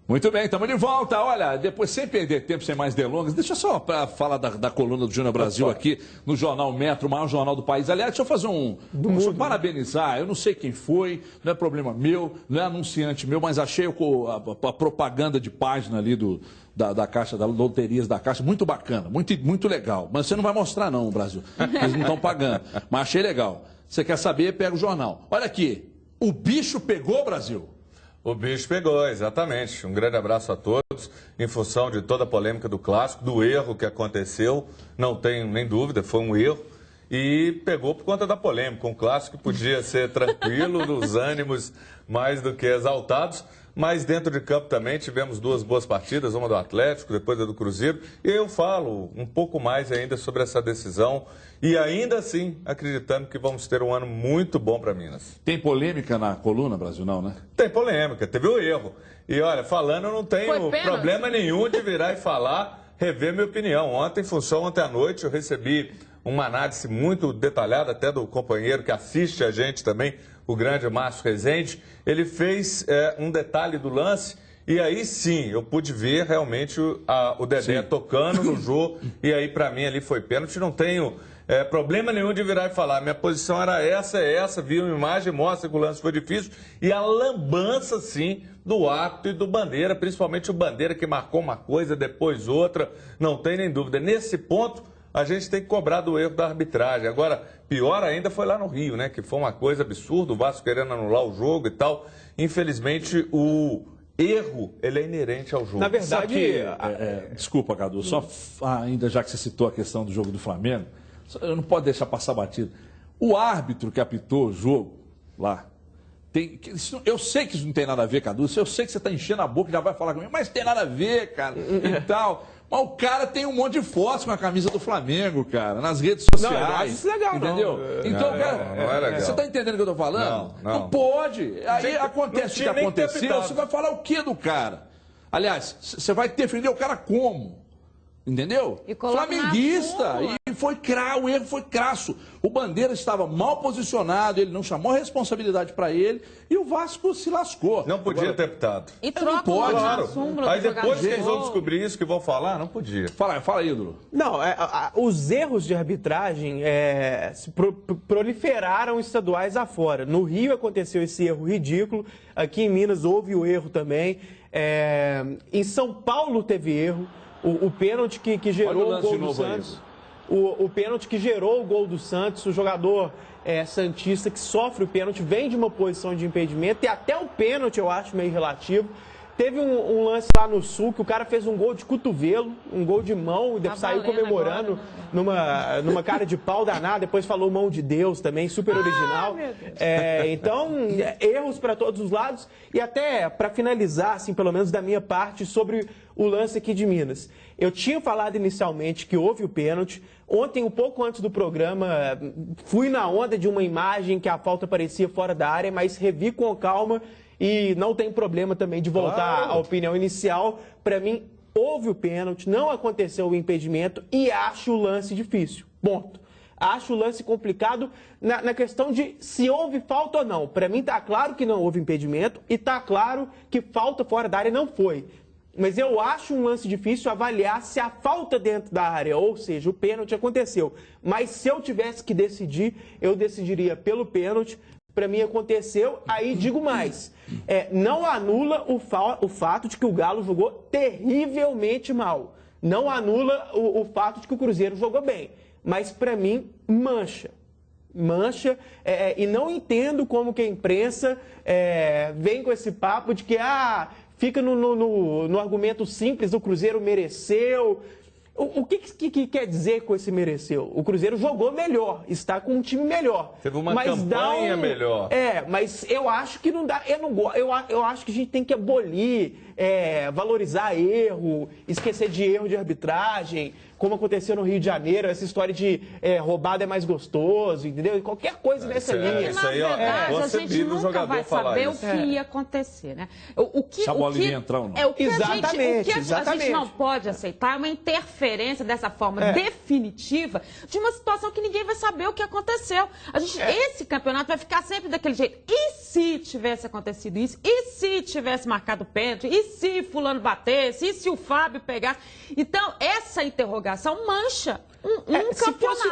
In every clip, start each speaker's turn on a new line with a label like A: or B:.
A: Muito bem, estamos de volta. Olha, depois, sem perder tempo, sem mais delongas, deixa eu só para falar da coluna do Júnior Brasil aqui no Jornal Metro, o maior jornal do país. Aliás, deixa eu fazer deixa eu parabenizar. Eu não sei quem foi, não é problema meu, não é anunciante meu, mas achei a propaganda de página ali da Caixa, da Loterias da Caixa, muito bacana, muito legal. Mas você não vai mostrar não, Brasil. Eles não estão pagando. Mas achei legal. Você quer saber, pega o jornal. Olha aqui, o bicho pegou, Brasil.
B: O bicho pegou, exatamente. Um grande abraço a todos. Em função de toda a polêmica do clássico, do erro que aconteceu, não tenho nem dúvida, foi um erro. E pegou por conta da polêmica. Um clássico que podia ser tranquilo, dos ânimos mais do que exaltados. Mas dentro de campo também tivemos duas boas partidas, uma do Atlético, depois a do Cruzeiro. E eu falo um pouco mais ainda sobre essa decisão. E ainda assim, acreditando que vamos ter um ano muito bom para Minas.
A: Tem polêmica na coluna, Brasil, não, né?
B: Tem polêmica, teve o erro. E olha, falando, eu não tenho problema nenhum de virar e falar, rever minha opinião. Ontem à noite, eu recebi uma análise muito detalhada, até do companheiro que assiste a gente também, o grande Márcio Rezende. Ele fez um detalhe do lance e aí sim, eu pude ver realmente o Dedé tocando no jogo. E aí, para mim, ali foi pênalti. Não tenho problema nenhum de virar e falar. Minha posição era essa, vi uma imagem, mostra que o lance foi difícil. E a lambança, sim, do árbitro e do Bandeira, principalmente o Bandeira que marcou uma coisa, depois outra, não tem nem dúvida. Nesse ponto, a gente tem que cobrar do erro da arbitragem. Agora, pior ainda foi lá no Rio, né? Que foi uma coisa absurda, o Vasco querendo anular o jogo e tal. Infelizmente, o erro, ele é inerente ao jogo.
A: Na verdade, desculpa, Cadu, só ainda já que você citou a questão do jogo do Flamengo, eu não posso deixar passar batido. O árbitro que apitou o jogo lá, eu sei que isso não tem nada a ver, Cadu, eu sei que você está enchendo a boca e já vai falar comigo, mas tem nada a ver, cara, e tal. Mas o cara tem um monte de fotos com a camisa do Flamengo, cara, nas redes sociais.
B: Não, eu acho isso legal,
A: entendeu?
B: Não.
A: Então,
B: cara, não é legal.
A: Você está entendendo o que eu estou falando? Não pode. Aí acontece o que aconteceu, você vai falar o que do cara? Aliás, você vai defender o cara como? Entendeu? Flamenguista. E o erro foi crasso. O Bandeira estava mal posicionado, ele não chamou a responsabilidade para ele e o Vasco se lascou.
B: Não podia ter optado.
C: E troca
A: pode.
B: Claro. Aí depois que eles vão descobrir isso, que vão falar, não podia.
A: Fala aí, ídolo.
D: Não, os erros de arbitragem proliferaram estaduais afora. No Rio aconteceu esse erro ridículo, aqui em Minas houve o erro também. Em São Paulo teve erro. O pênalti que gerou o gol do Santos. O pênalti que gerou o gol do Santos, o jogador santista que sofre o pênalti vem de uma posição de impedimento e até o pênalti eu acho meio relativo. Teve um lance lá no Sul que o cara fez um gol de cotovelo, um gol de mão, e depois saiu comemorando numa cara de pau danada, depois falou mão de Deus também, super original. Então, erros para todos os lados. E até para finalizar, assim, pelo menos da minha parte, sobre o lance aqui de Minas. Eu tinha falado inicialmente que houve o pênalti. Ontem, um pouco antes do programa, fui na onda de uma imagem que a falta parecia fora da área, mas revi com calma. E não tem problema também de voltar à opinião inicial. Para mim, houve o pênalti, não aconteceu o impedimento e acho o lance difícil. Ponto. Acho o lance complicado na questão de se houve falta ou não. Para mim, está claro que não houve impedimento e está claro que falta fora da área não foi. Mas eu acho um lance difícil avaliar se a falta dentro da área, ou seja, o pênalti aconteceu. Mas se eu tivesse que decidir, eu decidiria pelo pênalti. Para mim aconteceu, aí digo mais, não anula o fato de que o Galo jogou terrivelmente mal. Não anula o fato de que o Cruzeiro jogou bem. Mas para mim, mancha. E não entendo como que a imprensa vem com esse papo de que fica no argumento simples, o Cruzeiro mereceu. O que quer dizer com esse mereceu? O Cruzeiro jogou melhor, está com um time melhor.
B: Teve uma campanha melhor.
D: Mas eu acho que não dá. Eu acho que a gente tem que abolir, valorizar erro, esquecer de erro de arbitragem. como aconteceu no Rio de Janeiro, essa história de roubada é mais gostoso, entendeu? Qualquer coisa nessa linha.
C: Isso aí, a gente nunca vai saber o que ia acontecer, né?
A: Se a bola ia entrar ou não.
C: O que a gente não pode aceitar é uma interferência dessa forma definitiva de uma situação que ninguém vai saber o que aconteceu. Esse campeonato vai ficar sempre daquele jeito. E se tivesse acontecido isso? E se tivesse marcado pênalti? E se fulano batesse? E se o Fábio pegasse? Então, essa interrogação mancha campeonato.
D: Se fosse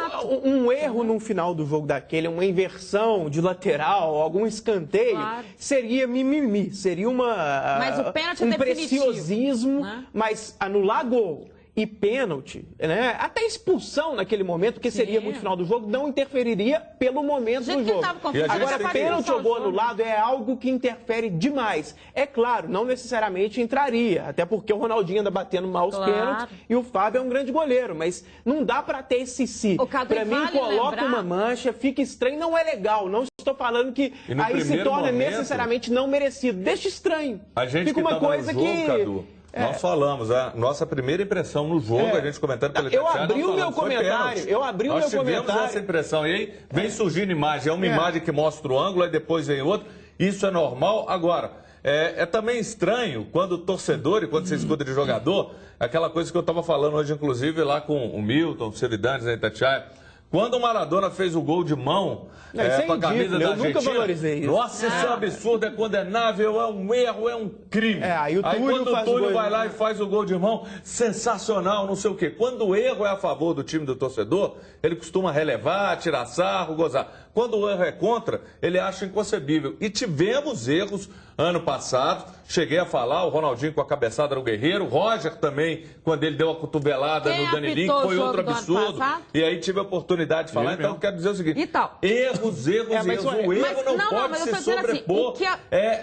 D: um erro no final do jogo daquele, uma inversão de lateral, algum escanteio, seria mimimi, seria
C: mas o pênalti
D: um preciosismo, né? Mas anular gol e pênalti, né? Até expulsão naquele momento, porque seria muito final do jogo, não interferiria pelo momento do jogo. Agora, pênalti ou gol anulado é algo que interfere demais. É claro, não necessariamente entraria, até porque o Ronaldinho anda batendo mal os pênaltis e o Fábio é um grande goleiro, mas não dá pra ter esse si. Pra mim, coloca uma mancha, fica estranho, não é legal. Não estou falando que aí se torna necessariamente não merecido. Deixa estranho. Fica uma coisa que...
B: Cadu, nós falamos, a nossa primeira impressão no jogo, a gente comentando pela
D: Eu abri o meu comentário.
B: Nós tivemos essa impressão. E aí vem surgindo imagem. É uma imagem que mostra o ângulo, aí depois vem outra. Isso é normal. Agora, é também estranho quando o torcedor e quando você escuta de jogador, aquela coisa que eu estava falando hoje, inclusive, lá com o Milton, o Seridantes, a Itatiaia. Quando o Maradona fez o gol de mão com a camisa da Argentina,
D: eu nunca valorizei isso.
B: Nossa, isso é um absurdo, é condenável, é um erro, é um crime.
D: Aí
B: quando o Túlio vai lá e faz o gol de mão, sensacional, não sei o quê. Quando o erro é a favor do time do torcedor, ele costuma relevar, tirar sarro, gozar. Quando o erro é contra, ele acha inconcebível. E tivemos erros ano passado, cheguei a falar, o Ronaldinho com a cabeçada no Guerreiro, o Roger também, quando ele deu a cotovelada no Danilinho, que foi outro absurdo. E aí tive a oportunidade de falar, então quero dizer o seguinte, erros. O erro não pode se sobrepor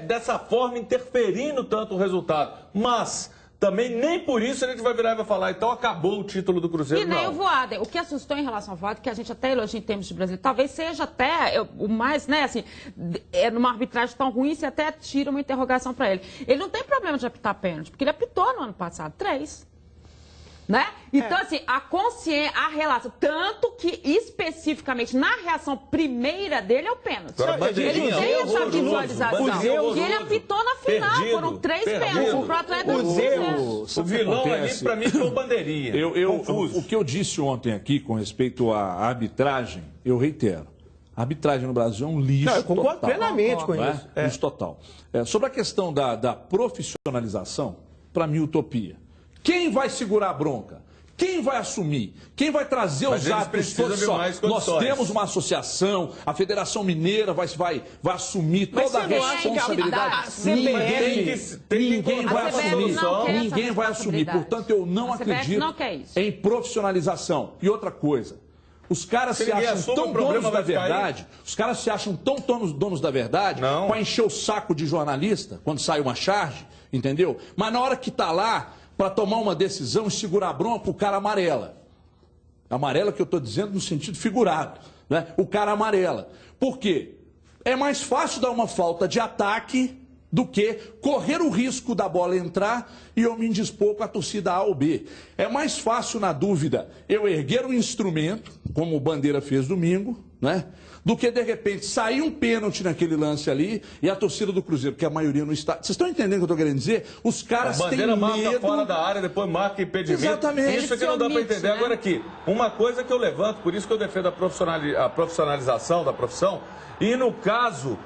B: dessa forma, interferindo tanto o resultado. Mas... também nem por isso a gente vai virar e vai falar, então acabou o título do Cruzeiro.
C: E nem o Voaden. O que assustou em relação ao Voaden, que a gente até elogia em termos de Brasil, talvez seja até o mais, né, assim, numa arbitragem tão ruim, você até tira uma interrogação para ele. Ele não tem problema de apitar pênalti, porque ele apitou no ano passado 3. Né? Então, assim, a consciência, a relação, tanto que especificamente na reação primeira dele é o pênalti. Ele tem essa visualização. E ele apitou na final, foram 3 pênaltis pro Atlético do Cruzeiro.
B: O vilão ali, pra mim, foi o Bandeirinha.
A: O que eu disse ontem aqui com respeito à arbitragem, eu reitero. A arbitragem no Brasil é um lixo.
D: Eu concordo plenamente com isso.
A: Lixo total. Sobre a questão da profissionalização, para mim, utopia. Quem vai segurar a bronca? Quem vai assumir? Quem vai trazer os atos todos? Nós temos uma associação, a Federação Mineira vai assumir toda a responsabilidade. Ninguém vai assumir. Ninguém vai assumir. Portanto, eu não acredito em profissionalização. E outra coisa, os caras se acham tão donos da verdade, para encher o saco de jornalista quando sai uma charge, entendeu? Mas na hora que está lá, para tomar uma decisão e segurar a bronca, o cara amarela. Amarela que eu estou dizendo no sentido figurado. Né? O cara amarela. Por quê? É mais fácil dar uma falta de ataque do que correr o risco da bola entrar e eu me indispor com a torcida A ou B. É mais fácil, na dúvida, eu erguer um instrumento, como o Bandeira fez domingo, né? Do que, de repente, sair um pênalti naquele lance ali e a torcida do Cruzeiro, que a maioria não está... Vocês estão entendendo o que eu estou querendo dizer? Os caras têm medo...
B: A Bandeira marca fora da área, depois marca impedimento.
A: Exatamente.
B: Isso aqui não dá para entender. Agora aqui, uma coisa que eu levanto, por isso que eu defendo a profissionalização da profissão, e no caso...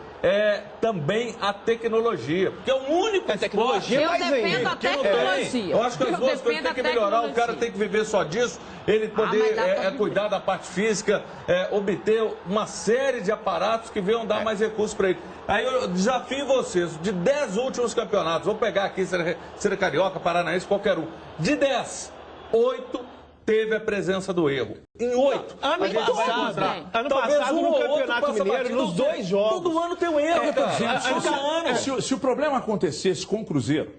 B: também a tecnologia, porque é o único esporte...
C: Eu defendo a tecnologia.
B: Eu acho que as duas coisas têm que melhorar, o cara tem que viver só disso, ele poder cuidar da parte física, obter uma série de aparatos que venham dar mais recursos para ele. Aí eu desafio vocês, de 10 últimos campeonatos, vou pegar aqui, seja Carioca, Paranaense, qualquer um, de 10, 8... teve a presença do erro. Em 8.
D: Ano passado no Campeonato Mineiro, nos 2 jogos.
B: Todo ano tem um erro,
A: Se o problema acontecesse com o Cruzeiro,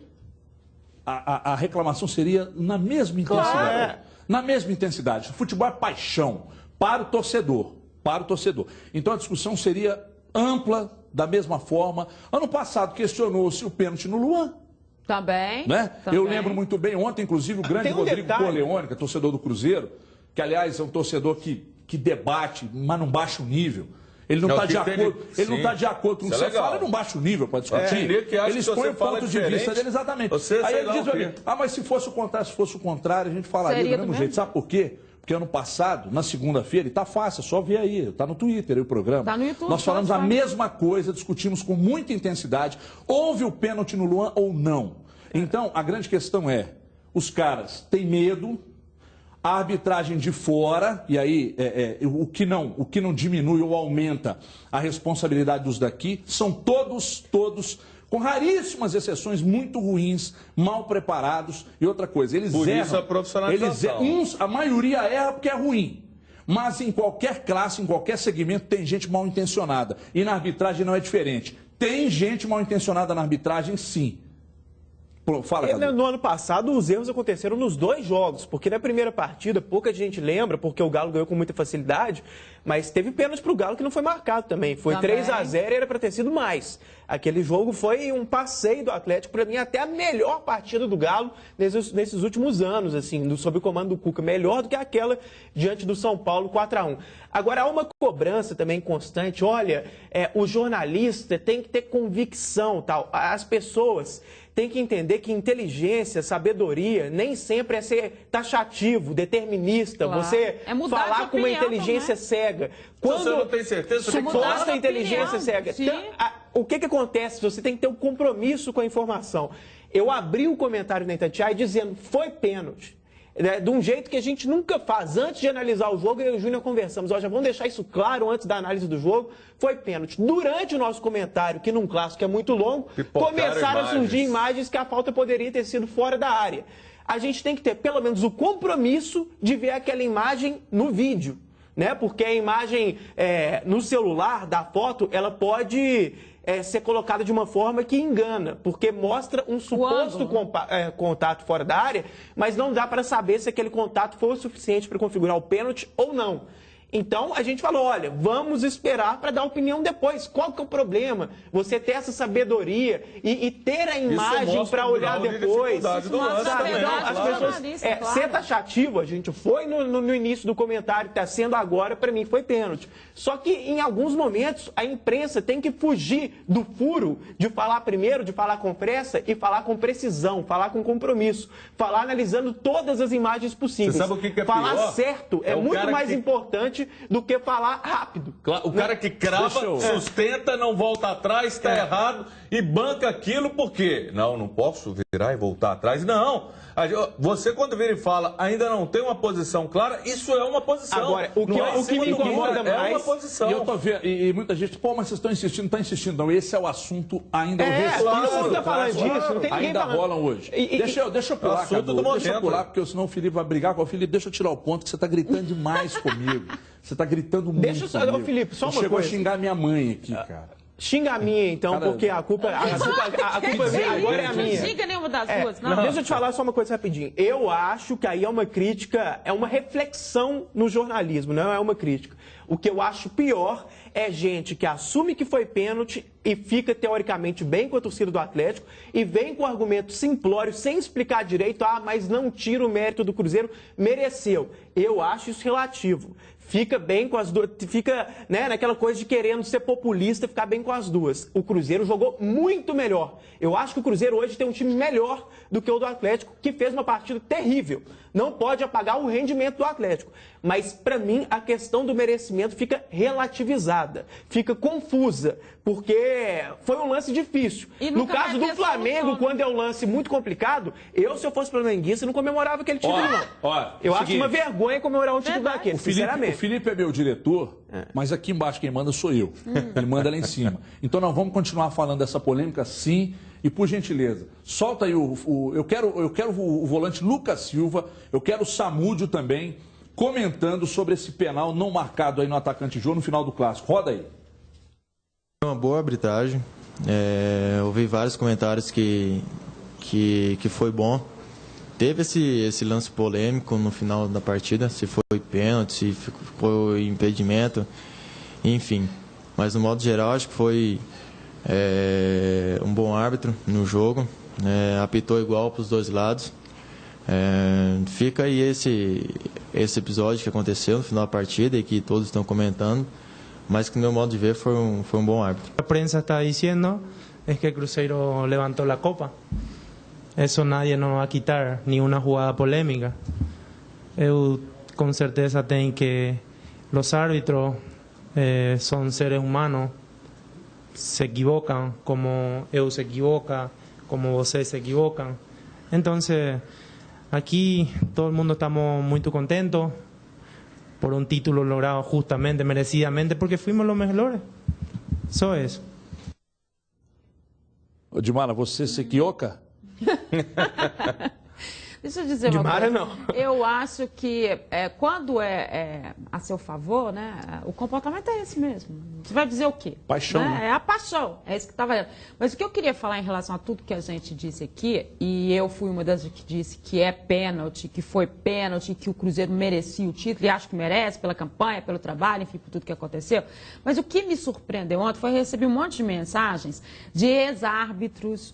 A: a reclamação seria na mesma intensidade. Na mesma intensidade. O futebol é paixão para o torcedor. Então a discussão seria ampla, da mesma forma. Ano passado questionou-se o pênalti no Luan.
C: Também.
A: Né?
C: Também.
A: Eu lembro muito bem, ontem, inclusive, o grande Rodrigo Corleone, que é torcedor do Cruzeiro, que, aliás, é um torcedor que debate, mas num baixo nível. Ele não está de acordo. Ele não está de acordo com o que você fala num baixo nível para discutir. Eles põem o ponto de vista dele, exatamente. Aí ele diz, mas se fosse o contrário, a gente falaria do mesmo jeito. Sabe por quê? Porque ano passado, na segunda-feira, e tá fácil, é só ver aí, tá no Twitter aí o programa.
C: Tá no YouTube.
A: Nós falamos a mesma coisa, discutimos com muita intensidade. Houve o pênalti no Luan ou não? Então, a grande questão é, os caras têm medo, a arbitragem de fora, e aí o que não diminui ou aumenta a responsabilidade dos daqui, são todos, com raríssimas exceções, muito ruins, mal preparados. E outra coisa, eles
B: Por
A: erram.
B: Isso a profissionalização.
A: A maioria erra porque é ruim. Mas em qualquer classe, em qualquer segmento, tem gente mal intencionada. E na arbitragem não é diferente. Tem gente mal intencionada na arbitragem, sim. Fala,
D: no ano passado, os erros aconteceram nos 2 jogos, porque na primeira partida, pouca gente lembra, porque o Galo ganhou com muita facilidade, mas teve pênalti para o Galo que não foi marcado também. Foi 3-0 e era para ter sido mais. Aquele jogo foi um passeio do Atlético, para mim, até a melhor partida do Galo nesses últimos anos, assim, sob o comando do Cuca. Melhor do que aquela diante do São Paulo 4-1. Agora, há uma cobrança também constante. Olha, o jornalista tem que ter convicção, tal. As pessoas tem que entender que inteligência, sabedoria, nem sempre é ser taxativo, determinista, você falar com uma inteligência cega.
B: Quando você não tem certeza, você
D: suposta inteligência cega. Então, o que acontece? Você tem que ter um compromisso com a informação. Eu abri o comentário na Itatiaia dizendo, foi pênalti. De um jeito que a gente nunca faz. Antes de analisar o jogo, eu e o Júnior conversamos. Já vamos deixar isso claro antes da análise do jogo. Foi pênalti. Durante o nosso comentário, que num clássico é muito longo, começaram a surgir imagens que a falta poderia ter sido fora da área. A gente tem que ter pelo menos o compromisso de ver aquela imagem no vídeo, né? Porque a imagem no celular da foto, ela pode ser colocada de uma forma que engana, porque mostra um suposto contato fora da área, mas não dá para saber se aquele contato foi o suficiente para configurar o pênalti ou não. Então, a gente falou, olha, vamos esperar para dar opinião depois. Qual que é o problema? Você ter essa sabedoria e ter a imagem para olhar depois. Ser taxativo, a gente foi no início do comentário, está sendo agora, para mim foi pênalti. Só que, em alguns momentos, a imprensa tem que fugir do furo de falar primeiro, de falar com pressa e falar com precisão, falar com compromisso, falar analisando todas as imagens possíveis.
B: Você sabe o que é
D: falar
B: pior?
D: Certo é muito mais importante do que falar rápido.
B: O cara que crava, sustenta, não volta atrás, está errado e banca aquilo por quê? Não posso virar e voltar atrás. Não. Você, quando vira e fala, ainda não tem uma posição clara, isso é uma posição.
D: Agora, o que me incomoda mais
B: é uma posição.
A: E eu tô vendo, e muita gente, mas vocês estão insistindo, não está insistindo, não. Esse é o assunto ainda.
D: Todo mundo tá falando disso, não tem ninguém
A: ainda
D: falando.
A: Rolam hoje. Deixa eu pular, deixa eu pular, porque senão o Felipe vai brigar com o Felipe. Deixa eu tirar o ponto, que você está gritando demais comigo. Você está gritando muito comigo.
D: Felipe, só uma
A: coisa. Chegou a xingar minha mãe aqui, cara.
D: Xinga a minha, então, porque a culpa agora é a minha.
C: Não xinga nenhuma das duas, não.
D: Deixa eu te falar só uma coisa rapidinho. Eu acho que aí é uma crítica, é uma reflexão no jornalismo, não é uma crítica. O que eu acho pior é gente que assume que foi pênalti e fica teoricamente bem com a torcida do Atlético e vem com argumento simplório, sem explicar direito, mas não tira o mérito do Cruzeiro, mereceu. Eu acho isso relativo. Fica bem com as duas, fica naquela coisa de querendo ser populista, ficar bem com as duas. O Cruzeiro jogou muito melhor. Eu acho que o Cruzeiro hoje tem um time melhor do que o do Atlético, que fez uma partida terrível. Não pode apagar o rendimento do Atlético. Mas, para mim, a questão do merecimento fica relativizada, fica confusa, porque foi um lance difícil. No caso do Flamengo, quando é um lance muito complicado, se eu fosse flamenguista, não comemorava aquele título, não. Eu acho uma vergonha comemorar um título daquele, sinceramente.
A: O Felipe é meu diretor, mas aqui embaixo quem manda sou eu. Ele manda lá em cima. Então nós vamos continuar falando dessa polêmica, sim. E, por gentileza, solta aí eu quero o volante Lucas Silva, eu quero o Samúdio também, comentando sobre esse penal não marcado aí no atacante Jô no final do clássico. Roda aí.
E: Uma boa arbitragem. Ouvi vários comentários que foi bom. Teve esse lance polêmico no final da partida, se foi pênalti, se foi impedimento, enfim. Mas, no modo geral, acho que foi um bom árbitro no jogo. apitou igual para os dois lados. Fica aí esse episódio que aconteceu no final da partida e que todos estão comentando, mas que no meu modo de ver foi um bom árbitro.
F: A prensa está diciendo es que Cruzeiro levantó la copa. Eso nadie nos va a quitar, ni una jugada polémica. Eu com certeza tenho que los árbitros son seres humanos, se equivocan como eu se equivoca, como vocês se equivocam. Entonces, aquí todo el mundo estamos muy contentos por un título logrado justamente, merecidamente, porque fuimos los mejores. Eso es.
A: Dimara, você se equivoca?
C: Deixa eu dizer uma coisa. Não. Eu acho que quando é a seu favor, né, o comportamento é esse mesmo. Você vai dizer o quê?
A: Paixão.
C: Né? É a paixão, é isso que está valendo. Mas o que eu queria falar em relação a tudo que a gente disse aqui, e eu fui uma das que disse que é pênalti, que foi pênalti, que o Cruzeiro merecia o título, e acho que merece pela campanha, pelo trabalho, enfim, por tudo que aconteceu. Mas o que me surpreendeu ontem foi receber um monte de mensagens de ex-árbitros,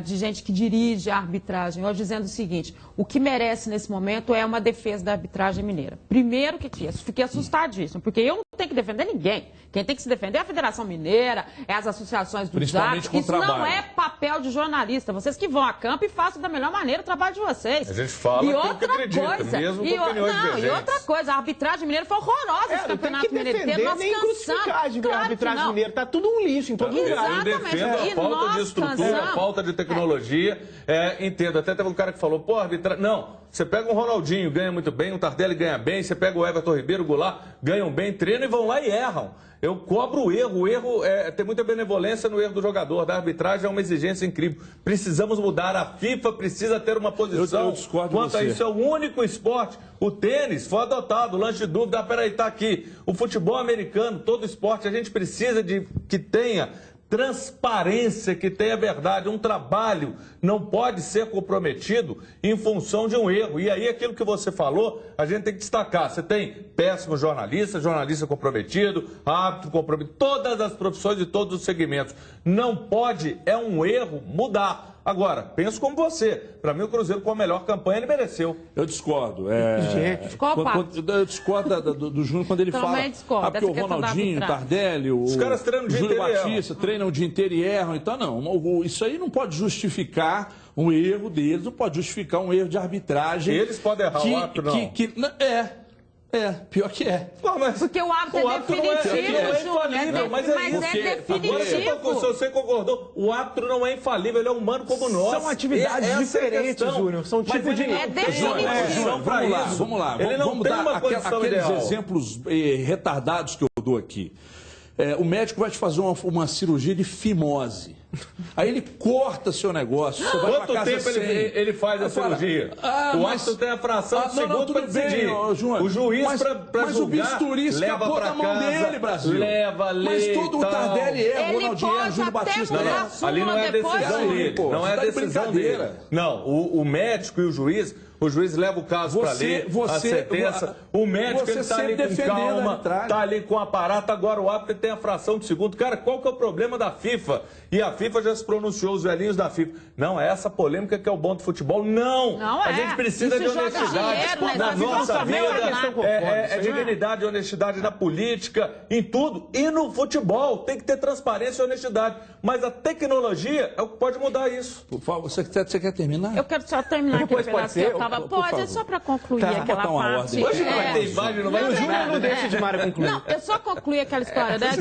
C: de gente que dirige a arbitragem, hoje dizendo o seguinte: o que merece nesse momento é uma defesa da arbitragem mineira. Primeiro que fiquei assustadíssimo, porque eu não tenho que defender ninguém. Quem tem que se defender é a Federação Mineira, é as associações dos árbitros. Isso não é papel de jornalista. Vocês que vão a campo e façam da melhor maneira o trabalho de vocês.
B: A gente fala
C: e outra
B: que acredita,
C: coisa,
B: mesmo com opiniões divergentes.
C: E outra coisa, a arbitragem mineira foi horrorosa esse campeonato mineiro.
D: Nós nem crucificar a arbitragem mineira. Está tudo um lixo em todo lugar.
B: Eu defendo a falta de estrutura, a falta de tecnologia. Entendo. Até teve um cara que falou, pô, arbitragem... Não, você pega um Ronaldinho, ganha muito bem, um Tardelli ganha bem, você pega o Everton Ribeiro, o Goulart, ganham bem, treinam e vão lá e erram. Eu cobro o erro. O erro tem muita benevolência no erro do jogador. Da arbitragem é uma exigência incrível. Precisamos mudar. A FIFA precisa ter uma posição.
A: Eu discordo
B: quanto a isso. É o único esporte. O tênis foi adotado. O lance de dúvida, peraí, tá aqui. O futebol americano, todo esporte, a gente precisa de que tenha transparência, que tenha verdade. Um trabalho não pode ser comprometido em função de um erro. E aí, aquilo que você falou, a gente tem que destacar. Você tem péssimos jornalistas, jornalista comprometido, árbitro comprometido, todas as profissões e todos os segmentos. Não pode, é um erro, mudar. Agora, penso como você. Para mim, o Cruzeiro, com a melhor campanha, ele mereceu.
A: Eu discordo.
C: Eu
A: discordo do Júnior quando ele fala.
C: Discordo,
A: porque o Ronaldinho, o Tardelli, o Júlio Batista treinam o dia inteiro e erram. Então, não. Isso aí não pode justificar um erro deles, não pode justificar um erro de arbitragem.
B: Eles podem errar o árbitro, não.
A: Pior que é.
C: Porque o árbitro é definitivo, Júnior.
B: Mas é definitivo. Se você concordou, o árbitro não é infalível, ele é humano como nós.
D: São atividades diferentes, Júnior. São tipos de...
C: É definitivo.
A: Vamos lá. Vamos dar aqueles exemplos retardados que eu dou aqui. O médico vai te fazer uma cirurgia de fimose. Aí ele corta seu negócio. Você vai
B: Quanto tempo ele faz a cirurgia? O árbitro tem a fração de segundo para decidir. O juiz para julgar,
A: o bisturi escapou da mão dele, Brasil.
B: Mas
A: todo o Tardelli o Ronaldinho o Júlio Batista
B: ali não é decisão dele. Não é decisão dele. Não, o médico e o juiz leva o caso para ler, a sentença. O médico está ali com calma, está ali com o aparato. Agora o árbitro tem a fração de segundo. Cara, qual que é o problema da FIFA? E a FIFA já se pronunciou, os velhinhos da FIFA. Não, é essa polêmica que é o bom do futebol. Não! A gente precisa de honestidade na nossa vida. É dignidade e honestidade na política, em tudo. E no futebol tem que ter transparência e honestidade. Mas a tecnologia é o que pode mudar isso.
A: Por favor, você quer terminar?
C: Eu quero só terminar aqui. Pode, só para concluir aquela parte.
B: Hoje não vai ter imagem, não vai ter nada.
D: Não deixa de Mara concluir.
C: Não, eu só concluí aquela história, né,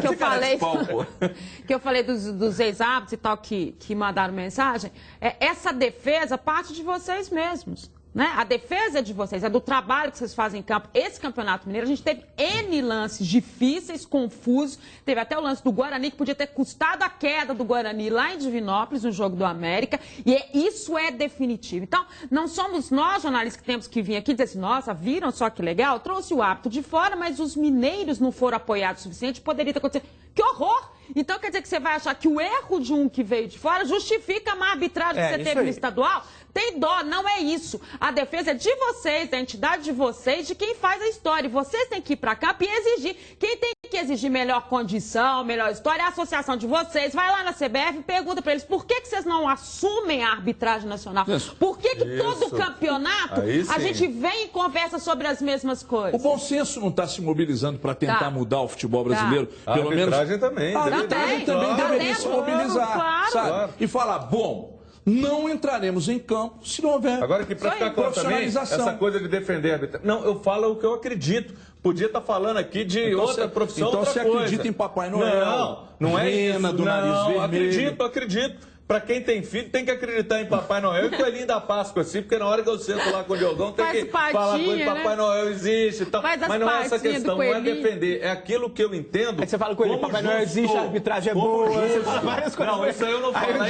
C: que eu falei dos ex-árbitros e tal que mandaram mensagem. Essa defesa parte de vocês mesmos. Né? A defesa é de vocês, é do trabalho que vocês fazem em campo. Esse Campeonato Mineiro, a gente teve N lances difíceis, confusos. Teve até o lance do Guarani, que podia ter custado a queda do Guarani lá em Divinópolis, no jogo do América. E isso é definitivo. Então, não somos nós, jornalistas, que temos que vir aqui e dizer assim, nossa, viram só que legal? Trouxe o árbitro de fora, mas os mineiros não foram apoiados o suficiente, poderia ter acontecido. Que horror! Então quer dizer que você vai achar que o erro de um que veio de fora justifica a má arbitragem que você teve no estadual? Tem dó, não é isso. A defesa é de vocês, da entidade de vocês, de quem faz a história. E vocês têm que ir para campo e exigir. Quem tem que exigir melhor condição, melhor história é a associação de vocês. Vai lá na CBF e pergunta para eles por que vocês não assumem a arbitragem nacional? Por que todo campeonato a gente vem e conversa sobre as mesmas coisas?
A: O bom senso não está se mobilizando para tentar mudar o futebol brasileiro. Pelo menos.
B: A arbitragem também.
A: A arbitragem também deveria se mobilizar. Sabe? E falar, bom, não entraremos em campo se não houver.
B: Agora que para ficar claro também, essa coisa de defender a arbitragem. Não, eu falo o que eu acredito. Podia estar falando aqui de outra profissão,
A: então
B: outra
A: você
B: coisa.
A: acredita em Papai Noel?
B: Não é isso.
A: Do nariz vermelho.
B: Acredito. Para quem tem filho, tem que acreditar em Papai Noel e Coelhinho da Páscoa, assim, porque na hora que eu sento lá com o Diogão, tem que falar com ele, Papai Noel existe e tal. Mas não é essa questão, não é defender. É aquilo que eu entendo.
D: Aí você fala com ele, Papai Noel existe, a arbitragem é boa, você fala várias coisas.
B: Não, isso aí eu não falo.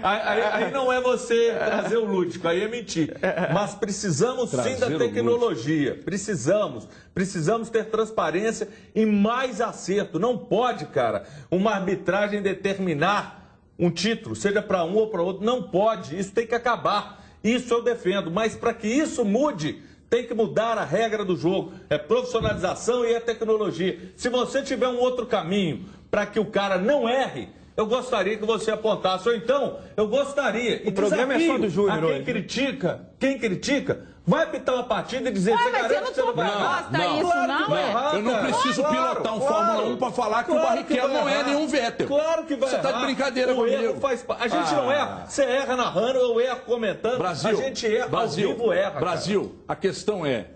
B: Aí não é você trazer o lúdico, aí é mentir. Mas precisamos sim da tecnologia. Precisamos ter transparência e mais acerto. Não pode, cara, uma arbitragem determinar um título, seja para um ou para outro, não pode, isso tem que acabar, isso eu defendo, mas para que isso mude, tem que mudar a regra do jogo, é profissionalização e é tecnologia. Se você tiver um outro caminho para que o cara não erre, eu gostaria que você apontasse, ou então, eu gostaria,
D: o programa é só do Júnior,
B: quem critica, vai apitar uma partida e dizer, você garante que você não vai errar?
A: Eu não preciso pilotar um Fórmula 1 para falar que o Barrichello não é nenhum Vettel.
B: Claro que vai errar.
A: Você tá de brincadeira comigo.
B: A gente não erra. Você erra narrando, eu erro comentando.
A: Brasil,
B: a gente erra, ao vivo erra.
A: Brasil, a questão é,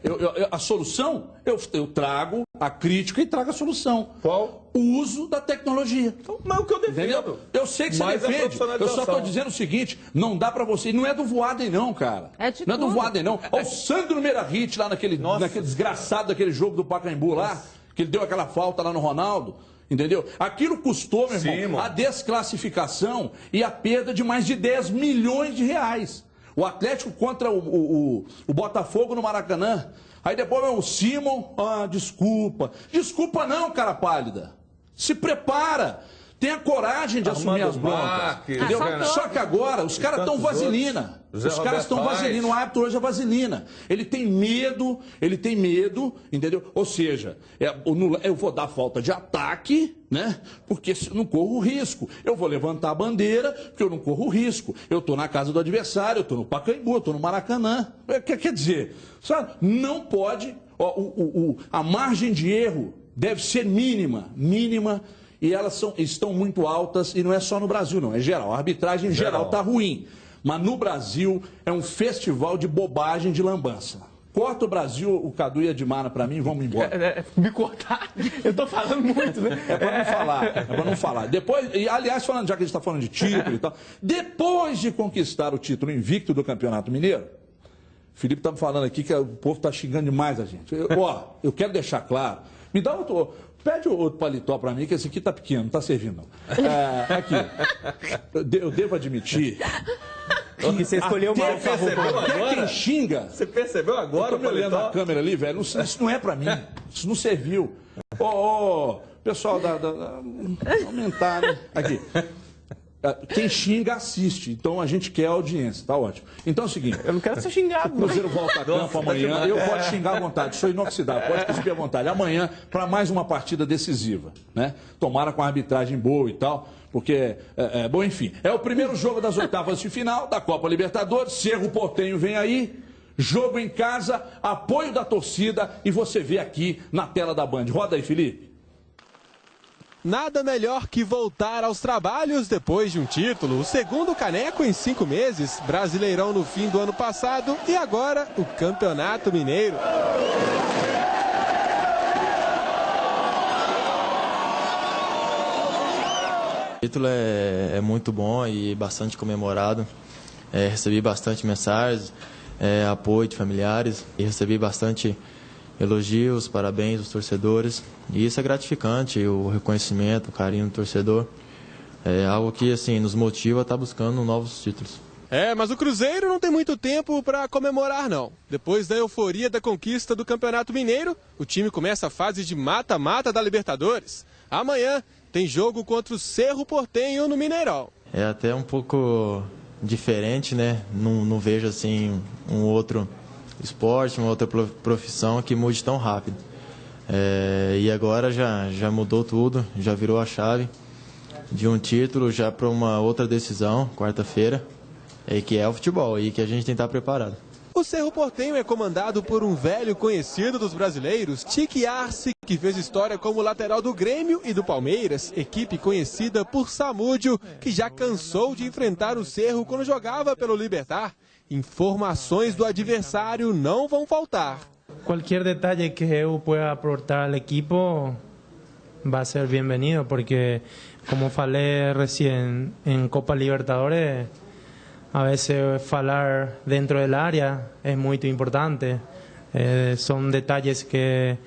A: a solução, eu trago a crítica e trago a solução.
B: Qual?
A: O uso da tecnologia.
B: Mas o que eu defendo.
A: Entendeu? Eu sei que você defende. Eu só estou dizendo o seguinte, não dá para você. Não é do Voaden não, cara. Não é do Voaden não. O Sandro Meirahit lá naquele desgraçado daquele jogo do Pacaembu lá, que ele deu aquela falta lá no Ronaldo. Entendeu? Aquilo custou, meu irmão, a desclassificação e a perda de mais de 10 milhões de reais. O Atlético contra o Botafogo no Maracanã. Aí depois o Simon, desculpa. Desculpa não, cara pálida. Se prepara. Tenha coragem de assumir as broncas. Entendeu? Só que agora os caras estão vaselina. Os caras estão vaselina. O árbitro hoje é vaselina. Ele tem medo, entendeu? Ou seja, eu vou dar falta de ataque, né? Porque eu não corro risco. Eu vou levantar a bandeira, porque eu não corro risco. Eu estou na casa do adversário, eu estou no Pacaembu, eu estou no Maracanã. Quer dizer, sabe? Não pode. A margem de erro deve ser mínima. E elas estão muito altas, e não é só no Brasil, não, é geral. A arbitragem em geral está ruim. Mas no Brasil é um festival de bobagem, de lambança. Corta o Brasil, o Cadu e a Edmara para mim, vamos embora.
D: Me cortar? Eu tô falando muito, né?
A: É para não falar. Depois, e aliás, já que a gente está falando de título e tal, depois de conquistar o título invicto do Campeonato Mineiro, Felipe está me falando aqui que o povo está xingando demais a gente. Eu quero deixar claro, me dá outro... Pede outro paletó para mim, que esse aqui tá pequeno, não tá servindo. Aqui, eu devo admitir...
D: que você escolheu mal essa roupa.
A: Até quem xinga...
B: Você percebeu agora?
A: Eu tô olhando a câmera ali, velho, isso não é para mim. Isso não serviu. Pessoal aumentar, né? Aqui. Quem xinga, assiste. Então a gente quer audiência, tá ótimo. Então é o seguinte...
D: Eu não quero ser xingado.
A: O Cruzeiro volta a campo amanhã. Eu posso xingar à vontade, sou inoxidável, pode cuspir à vontade. Amanhã, para mais uma partida decisiva, né? Tomara com a arbitragem boa e tal, porque, bom, enfim. É o primeiro jogo das oitavas de final da Copa Libertadores. Cerro Porteño vem aí. Jogo em casa, apoio da torcida e você vê aqui na tela da Band. Roda aí, Felipe.
G: Nada melhor que voltar aos trabalhos depois de um título. O segundo caneco em 5 meses, Brasileirão no fim do ano passado e agora o Campeonato Mineiro.
E: O título é muito bom e bastante comemorado. Recebi bastante mensagens, apoio de familiares e recebi bastante elogios, parabéns dos torcedores. E isso é gratificante, o reconhecimento, o carinho do torcedor. É algo que assim, nos motiva a estar buscando novos títulos.
G: Mas o Cruzeiro não tem muito tempo para comemorar, não. Depois da euforia da conquista do Campeonato Mineiro, o time começa a fase de mata-mata da Libertadores. Amanhã tem jogo contra o Cerro Porteño no Mineirão.
E: É até um pouco diferente, né? Não vejo assim um outro esporte, uma outra profissão que mude tão rápido. E agora já mudou tudo, já virou a chave de um título já para uma outra decisão, quarta-feira, que é o futebol, e que a gente tem que estar preparado.
G: O Cerro Porteño é comandado por um velho conhecido dos brasileiros, Tique Arce, que fez história como lateral do Grêmio e do Palmeiras, equipe conhecida por Samúdio, que já cansou de enfrentar o Cerro quando jogava pelo Libertad. Informações do adversário não vão faltar.
F: Qualquer detalhe que eu pueda aportar ao equipo vai ser bem-vindo, porque, como falei recién, em Copa Libertadores, a veces falar dentro del área es muy importante. Son detalles que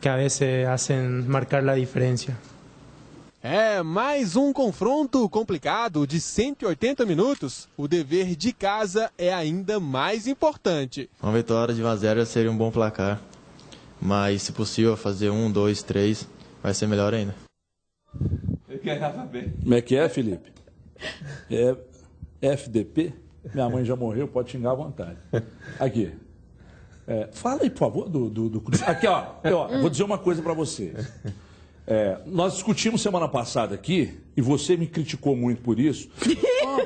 F: a veces hacen marcar la diferencia.
G: Mais um confronto complicado de 180 minutos. O dever de casa é ainda mais importante.
E: Uma vitória de 1-0 seria um bom placar, mas se possível fazer 1, 2, 3, vai ser melhor ainda.
A: Como é que é, Felipe? FDP? Minha mãe já morreu, pode xingar à vontade. Aqui. Fala aí, por favor, do Cruzeiro. Aqui, ó, vou dizer uma coisa para vocês. Nós discutimos semana passada aqui, e você me criticou muito por isso.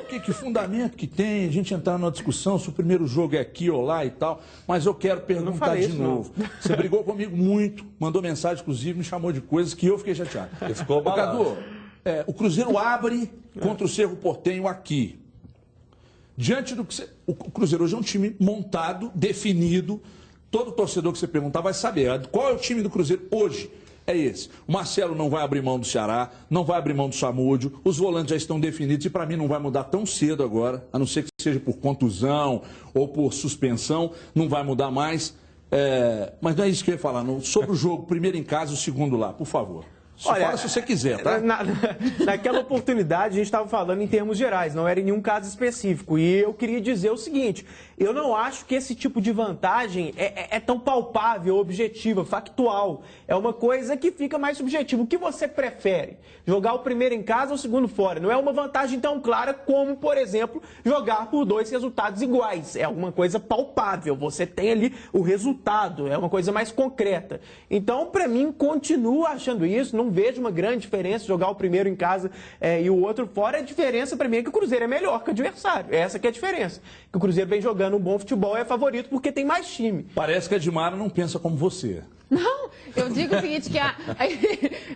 A: Que fundamento que tem a gente entrar numa discussão se o primeiro jogo é aqui ou lá e tal. Mas eu quero perguntar de novo. Você brigou comigo muito, mandou mensagem, inclusive, me chamou de coisas que eu fiquei chateado.
B: Ele ficou
A: Cadu, o Cruzeiro abre contra o Cerro Porteño aqui. Diante do que o Cruzeiro hoje é um time montado, definido. Todo torcedor que você perguntar vai saber qual é o time do Cruzeiro hoje. É esse. O Marcelo não vai abrir mão do Ceará, não vai abrir mão do Samúdio, os volantes já estão definidos e para mim não vai mudar tão cedo agora, a não ser que seja por contusão ou por suspensão, não vai mudar mais. Mas não é isso que eu ia falar, sobre o jogo, primeiro em casa e o segundo lá, por favor.
D: Olha,
A: fala se você quiser, tá?
D: Naquela oportunidade a gente estava falando em termos gerais, não era em nenhum caso específico. E eu queria dizer o seguinte, eu não acho que esse tipo de vantagem é tão palpável, objetiva, factual. É uma coisa que fica mais subjetiva. O que você prefere? Jogar o primeiro em casa ou o segundo fora? Não é uma vantagem tão clara como, por exemplo, jogar por 2 resultados iguais. É uma coisa palpável, você tem ali o resultado, é uma coisa mais concreta. Então, para mim, continuo achando isso, não vejo uma grande diferença jogar o primeiro em casa e o outro fora. A diferença para mim é que o Cruzeiro é melhor que o adversário. Essa que é a diferença. Que o Cruzeiro vem jogando um bom futebol, é favorito porque tem mais time.
A: Parece que a Edmara não pensa como você.
C: Não, eu digo o seguinte, que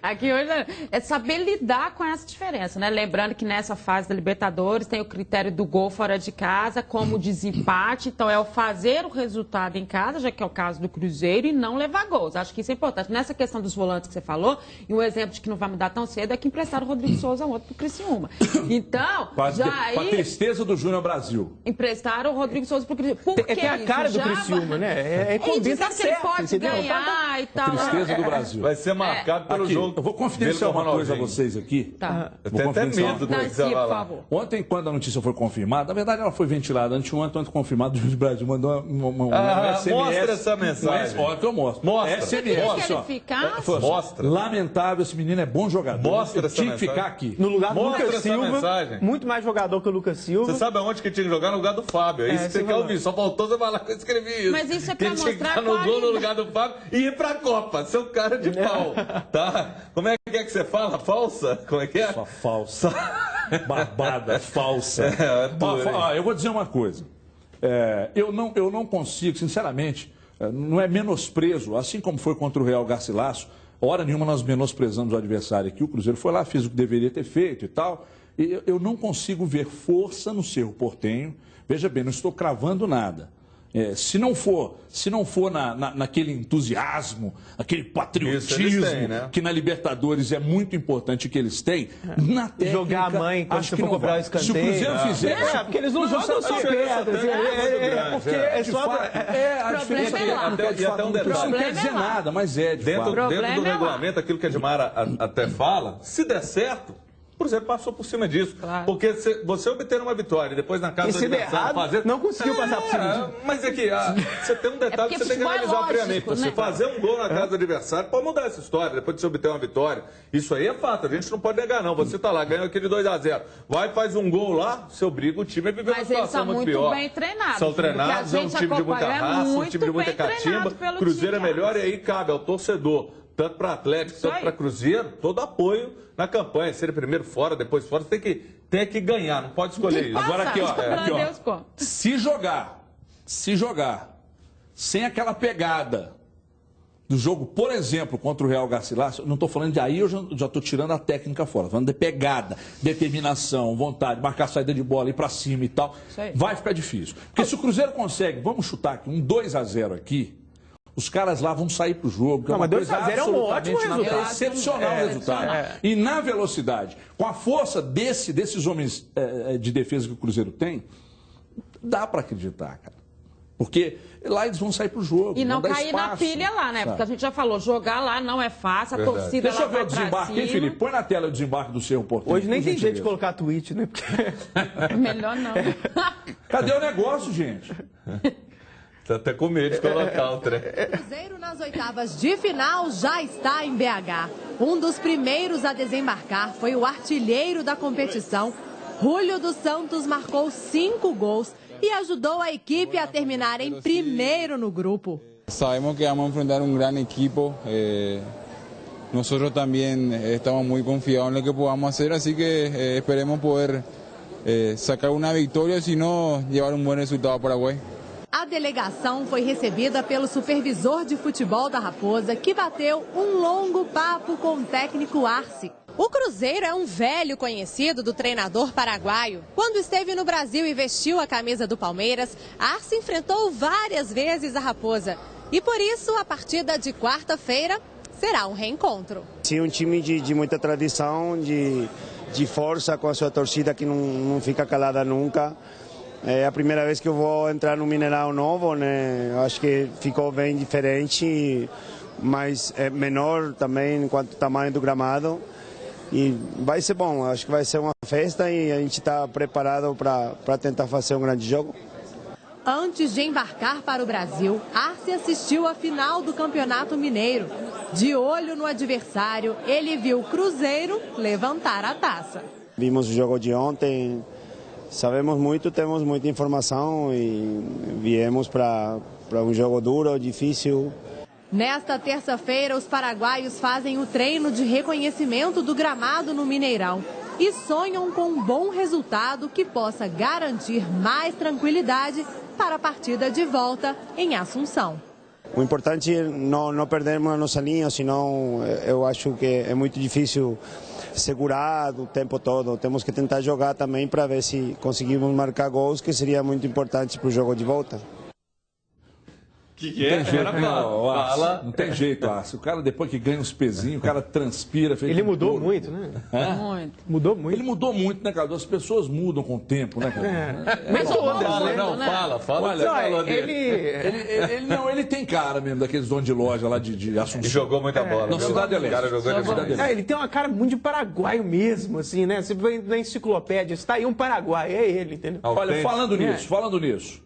C: aqui hoje é saber lidar com essa diferença, né? Lembrando que nessa fase da Libertadores tem o critério do gol fora de casa como desempate, então é o fazer o resultado em casa, já que é o caso do Cruzeiro, e não levar gols. Acho que isso é importante. Nessa questão dos volantes que você falou, e um exemplo de que não vai mudar tão cedo é que emprestaram o Rodrigo Souza ontem pro Criciúma. Então,
A: com a tristeza do Júnior Brasil.
C: Emprestaram o Rodrigo Souza pro Criciúma. Por que
D: a cara do Criciúma, né?
C: E dizer que ele pode ganhar e tal.
A: Tristeza do Brasil.
B: Vai ser marcado pelo jogo.
A: Eu vou confidenciar uma coisa a vocês aqui.
C: Tá.
B: Eu tenho até medo do que você vai lá.
A: Ontem, quando a notícia foi confirmada, na verdade ela foi ventilada anteontem confirmado, o Júnior Brasil mandou uma SMS.
B: Mostra essa mensagem.
A: Olha que eu mostro.
B: Mostra.
A: SMS.
B: Mostra.
A: Lamentável, esse menino é bom jogador.
B: Mostra essa
A: tinha que
B: mensagem.
A: ficar aqui.
D: No lugar do
B: Mostra
D: Lucas Silva,
B: mensagem.
D: muito mais jogador que o Lucas Silva.
B: Você sabe aonde que tinha que jogar? No lugar do Fábio. É isso que você quer ouvir. Só faltou você falar que eu escrevi isso.
C: Mas isso é pra
B: que
C: mostrar
B: tinha que no gol no lugar do Fábio e ir pra Copa. Seu cara de pau. Tá? Como é que você fala? Falsa? Como é que é?
A: Só falsa. Barbada, falsa. Eu vou dizer uma coisa. Eu não consigo, sinceramente, não é menosprezo, assim como foi contra o Real Garcilaso, hora nenhuma nós menosprezamos o adversário aqui. O Cruzeiro foi lá, fez o que deveria ter feito e tal. E eu não consigo ver força no Cerro Porteño. Veja bem, não estou cravando nada. Se não for naquele entusiasmo, aquele patriotismo
B: têm, né?
A: que na Libertadores é muito importante que eles têm, na técnica,
D: jogar a mãe quando você for cobrar o escanteio.
A: Se o Cruzeiro fizer...
D: porque eles não jogam só pedras.
A: Porque, de fato, a diferença
B: até um detalhe.
A: Isso não quer dizer nada, mas de
B: dentro
A: fato.
B: do regulamento, aquilo que a Edmara até fala, se der certo, O Cruzeiro passou por cima disso. Claro. Porque você obter uma vitória e depois na casa do adversário fazer...
D: não conseguiu passar por cima disso.
B: Mas aqui, você tem um detalhe que você tem que analisar friamente. Você fazer um gol na casa do adversário pode mudar essa história, depois de você obter uma vitória. Isso aí é fato, a gente não pode negar, não. Você tá lá, ganhou aquele 2-0. Vai, faz um gol lá, você obriga o time a viver uma situação muito pior.
C: Mas eles são muito bem treinados.
B: São treinados, é um time de muita raça, um time de muita catimba. Cruzeiro é melhor e aí cabe ao torcedor, tanto para Atlético, tanto para Cruzeiro, todo apoio na campanha. Ser primeiro fora, depois fora, você tem que ganhar, não pode escolher isso.
A: Agora aqui, ó, se jogar sem aquela pegada do jogo, por exemplo, contra o Real Garcilaso, não estou falando de aí, eu já estou tirando a técnica fora, falando de pegada, determinação, vontade, marcar saída de bola, ir para cima e tal, vai ficar difícil. Porque se o Cruzeiro consegue, vamos chutar aqui, um 2-0 aqui, os caras lá vão sair pro jogo.
D: Não, mas 2-0 é um ótimo resultado.
A: É excepcional resultado. E na velocidade, com a força desses homens de defesa que o Cruzeiro tem, dá para acreditar, cara. Porque lá eles vão sair pro jogo.
C: E não cair na pilha lá, né? Porque a gente já falou, jogar lá não é fácil, a torcida
A: Deixa
C: lá
A: eu ver o desembarque, hein, Felipe? Põe na tela o desembarque do Cerro Porteño.
D: Hoje nem tem jeito de colocar tweet, né? Porque...
C: Melhor não.
A: Cadê o negócio, gente?
B: Tá até com medo de colocar o trem.
H: O Cruzeiro nas oitavas de final já está em BH. Um dos primeiros a desembarcar foi o artilheiro da competição. Julio dos Santos marcou 5 gols e ajudou a equipe a terminar em primeiro no grupo.
I: Sabemos que vamos a enfrentar um grande equipo. Nosotros también estamos muy confiados en lo que podamos hacer, así que esperemos poder sacar una victoria, si no, llevar un buen resultado a Paraguay.
H: A delegação foi recebida pelo supervisor de futebol da Raposa, que bateu um longo papo com o técnico Arce. O Cruzeiro é um velho conhecido do treinador paraguaio. Quando esteve no Brasil e vestiu a camisa do Palmeiras, Arce enfrentou várias vezes a Raposa. E por isso, a partida de quarta-feira será um reencontro.
J: Sim, um time de muita tradição, de força, com a sua torcida que não fica calada nunca. É a primeira vez que eu vou entrar no Mineirão novo, né? Eu acho que ficou bem diferente, mas é menor também enquanto tamanho do gramado. E vai ser bom, acho que vai ser uma festa e a gente está preparado para tentar fazer um grande jogo.
H: Antes de embarcar para o Brasil, Arce assistiu à final do Campeonato Mineiro. De olho no adversário, ele viu o Cruzeiro levantar a taça.
J: Vimos o jogo de ontem. Sabemos muito, temos muita informação e viemos para um jogo duro, difícil.
H: Nesta terça-feira, os paraguaios fazem o treino de reconhecimento do gramado no Mineirão e sonham com um bom resultado que possa garantir mais tranquilidade para a partida de volta em Assunção.
J: O importante é não perdermos a nossa linha, senão eu acho que é muito difícil segurar o tempo todo. Temos que tentar jogar também para ver se conseguimos marcar gols, que seria muito importante para o jogo de volta.
A: Que é? Não tem jeito, Arce. O cara, depois que ganha uns pezinhos, o cara transpira.
D: Ele mudou muito, né?
C: Muito.
D: Mudou muito.
A: Ele mudou muito, né, cara? As pessoas mudam com o tempo, né, cara?
D: Mas todas,
B: Fala.
A: Olha, ele tem cara mesmo, daqueles donos de loja lá de Assunção.
B: E jogou muita bola.
A: Na Cidade Leste.
D: Ele tem uma cara muito de paraguaio mesmo, assim, né? Você vê na enciclopédia, está aí um paraguaio, é ele, entendeu?
A: Olha, falando nisso.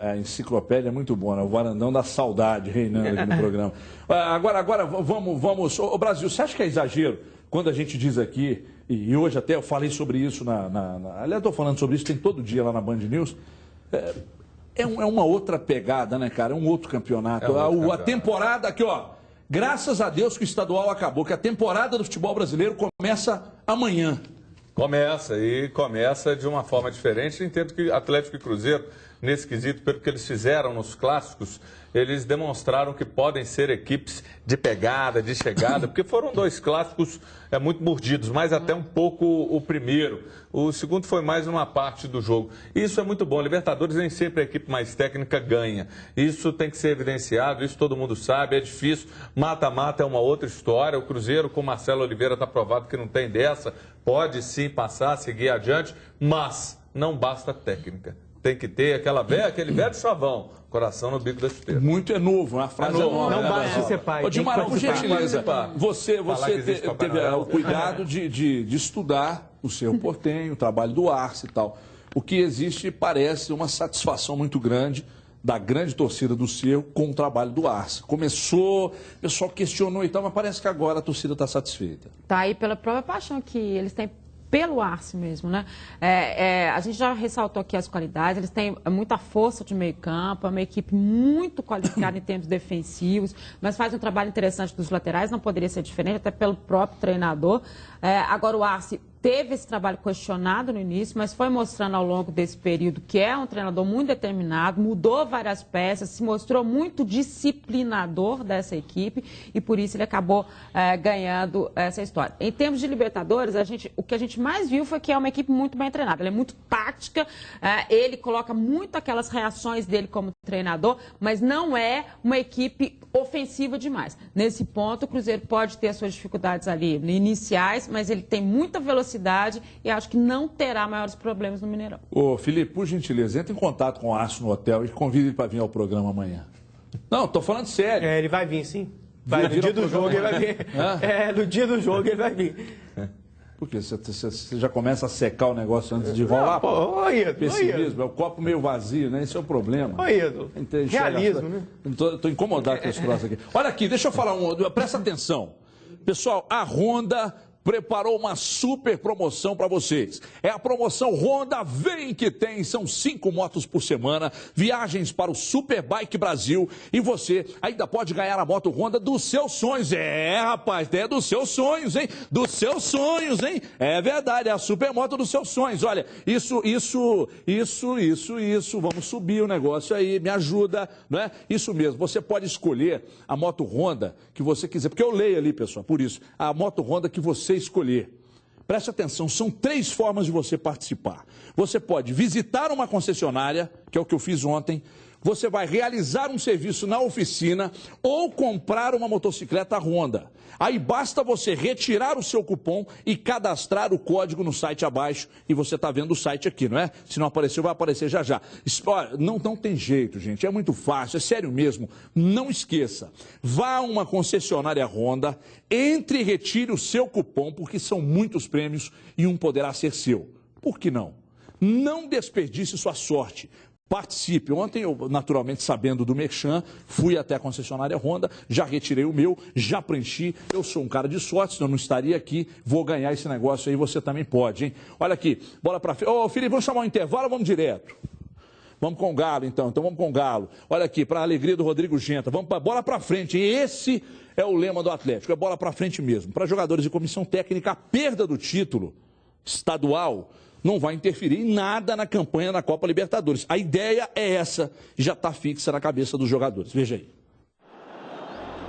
A: A enciclopédia é muito boa, né? O varandão da saudade reinando aqui no programa. Agora vamos... Ô, Brasil, você acha que é exagero quando a gente diz aqui, e hoje até eu falei sobre isso aliás, estou falando sobre isso, tem todo dia lá na Band News, é uma outra pegada, né, cara? É um outro campeonato. A temporada aqui, ó, graças a Deus que o estadual acabou, que a temporada do futebol brasileiro começa amanhã.
B: Começa de uma forma diferente. Eu entendo que Atlético e Cruzeiro, nesse quesito, pelo que eles fizeram nos clássicos, eles demonstraram que podem ser equipes de pegada, de chegada, porque foram 2 clássicos muito mordidos, mas até um pouco o primeiro. O segundo foi mais uma parte do jogo. Isso é muito bom. Libertadores nem sempre a equipe mais técnica ganha. Isso tem que ser evidenciado, isso todo mundo sabe, é difícil. Mata-mata é uma outra história. O Cruzeiro, com Marcelo Oliveira, está provado que não tem dessa. Pode sim passar, seguir adiante, mas não basta técnica. tem que ter aquele velho chavão, coração no bico da chuteira.
A: Muito é novo, a frase é nova.
D: Não basta ser pai.
A: Ô, Dilma, por gentileza, você teve o cuidado de estudar o Cerro Porteño, o trabalho do Arce e tal. O que existe parece uma satisfação muito grande da grande torcida do Cerro com o trabalho do Arce. Começou, o pessoal questionou e tal, mas parece que agora a torcida está satisfeita.
C: Está aí pela própria paixão que eles têm pelo Arce mesmo, né? A gente já ressaltou aqui as qualidades, eles têm muita força de meio campo, é uma equipe muito qualificada em termos defensivos, mas faz um trabalho interessante dos laterais, não poderia ser diferente, até pelo próprio treinador. Agora o Arce teve esse trabalho questionado no início, mas foi mostrando ao longo desse período que é um treinador muito determinado, mudou várias peças, se mostrou muito disciplinador dessa equipe e por isso ele acabou ganhando essa história. Em termos de Libertadores, o que a gente mais viu foi que é uma equipe muito bem treinada, ela é muito tática, ele coloca muito aquelas reações dele como treinador, mas não é uma equipe ofensiva demais. Nesse ponto, o Cruzeiro pode ter as suas dificuldades ali iniciais, mas ele tem muita velocidade e acho que não terá maiores problemas no Mineirão.
A: Ô, Felipe, por gentileza, entre em contato com o Arce no hotel e convide ele para vir ao programa amanhã. Não, tô falando sério.
D: Ele vai vir, sim. No dia do jogo ele vai vir. No dia do jogo ele vai vir.
A: Por quê? Você já começa a secar o negócio antes de rolar? Pessimismo, é o copo meio vazio, né? Esse é o problema.
D: Realismo, né?
A: Estou incomodado com esse troço aqui. Olha aqui, deixa eu falar presta atenção. Pessoal, a Honda preparou uma super promoção para vocês. É a promoção Honda Vem que Tem. São 5 motos por semana, viagens para o Superbike Brasil e você ainda pode ganhar a moto Honda dos seus sonhos. Rapaz, é dos seus sonhos, hein? Dos seus sonhos, hein? É verdade, é a super moto dos seus sonhos. Olha, isso. Vamos subir o negócio aí, me ajuda, não é? Isso mesmo, você pode escolher a moto Honda que você quiser, porque eu leio ali, pessoal, por isso, a moto Honda que você escolher. Preste atenção, são 3 formas de você participar. Você pode visitar uma concessionária, que é o que eu fiz ontem, você vai realizar um serviço na oficina ou comprar uma motocicleta Honda. Aí basta você retirar o seu cupom e cadastrar o código no site abaixo. E você está vendo o site aqui, não é? Se não apareceu, vai aparecer já já. Não tem jeito, gente. É muito fácil, é sério mesmo. Não esqueça. Vá a uma concessionária Honda, entre e retire o seu cupom, porque são muitos prêmios e um poderá ser seu. Por que não? Não desperdice sua sorte. Participe. Ontem, eu, naturalmente, sabendo do Merchan, fui até a concessionária Honda, já retirei o meu, já preenchi. Eu sou um cara de sorte, senão eu não estaria aqui. Vou ganhar esse negócio aí, você também pode, hein? Olha aqui, bola pra frente. Ô, Felipe, vamos chamar um intervalo ou vamos direto? Vamos com o Galo, então. Então vamos com o Galo. Olha aqui, para a alegria do Rodrigo Genta. Vamos para bola pra frente. E esse é o lema do Atlético, é bola pra frente mesmo. Para jogadores de comissão técnica, a perda do título estadual não vai interferir em nada na campanha da Copa Libertadores. A ideia é essa e já está fixa na cabeça dos jogadores. Veja aí.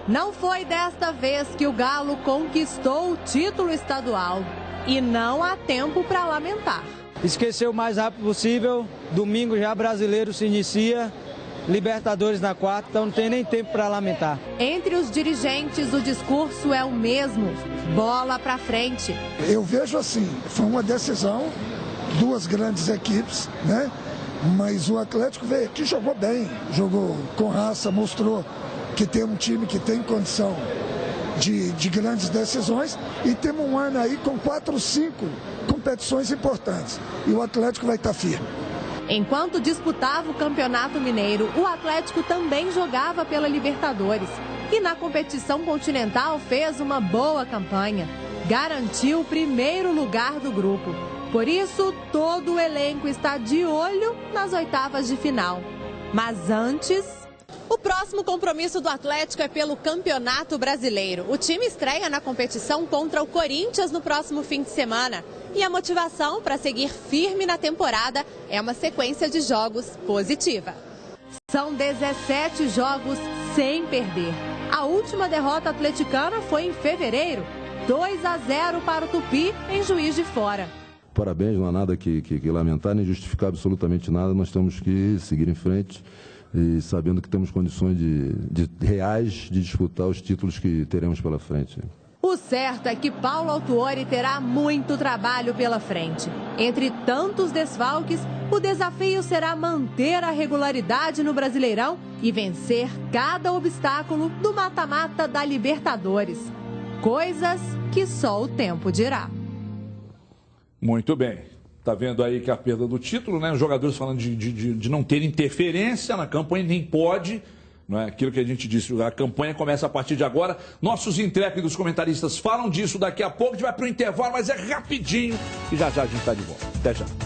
H: Não foi desta vez que o Galo conquistou o título estadual. E não há tempo para lamentar.
K: Esquecer o mais rápido possível. Domingo já brasileiro se inicia. Libertadores na quarta, então não tem nem tempo para lamentar.
H: Entre os dirigentes, o discurso é o mesmo. Bola para frente.
L: Eu vejo assim, foi uma decisão, 2 grandes equipes, né? Mas o Atlético veio aqui, jogou bem, jogou com raça, mostrou que tem um time que tem condição de grandes decisões e temos um ano aí com 4, 5 competições importantes. E o Atlético vai estar firme.
H: Enquanto disputava o Campeonato Mineiro, o Atlético também jogava pela Libertadores. E na competição continental fez uma boa campanha. Garantiu o primeiro lugar do grupo. Por isso, todo o elenco está de olho nas oitavas de final. Mas antes... O próximo compromisso do Atlético é pelo Campeonato Brasileiro. O time estreia na competição contra o Corinthians no próximo fim de semana. E a motivação para seguir firme na temporada é uma sequência de jogos positiva. São 17 jogos sem perder. A última derrota atleticana foi em fevereiro, 2-0 para o Tupi em Juiz de Fora.
M: Parabéns, não há nada que lamentar, nem justificar absolutamente nada. Nós temos que seguir em frente e sabendo que temos condições reais de disputar os títulos que teremos pela frente.
H: O certo é que Paulo Autuori terá muito trabalho pela frente. Entre tantos desfalques, O desafio será manter a regularidade no Brasileirão e vencer cada obstáculo do mata-mata da Libertadores. Coisas que só o tempo dirá.
A: Muito bem. Tá vendo aí que a perda do título, né? Os jogadores falando de não ter interferência na campanha, nem pode. Não é aquilo que a gente disse, a campanha começa a partir de agora. Nossos intrépidos comentaristas falam disso daqui a pouco. A gente vai para o intervalo, mas é rapidinho. E já já a gente está de volta. Até já.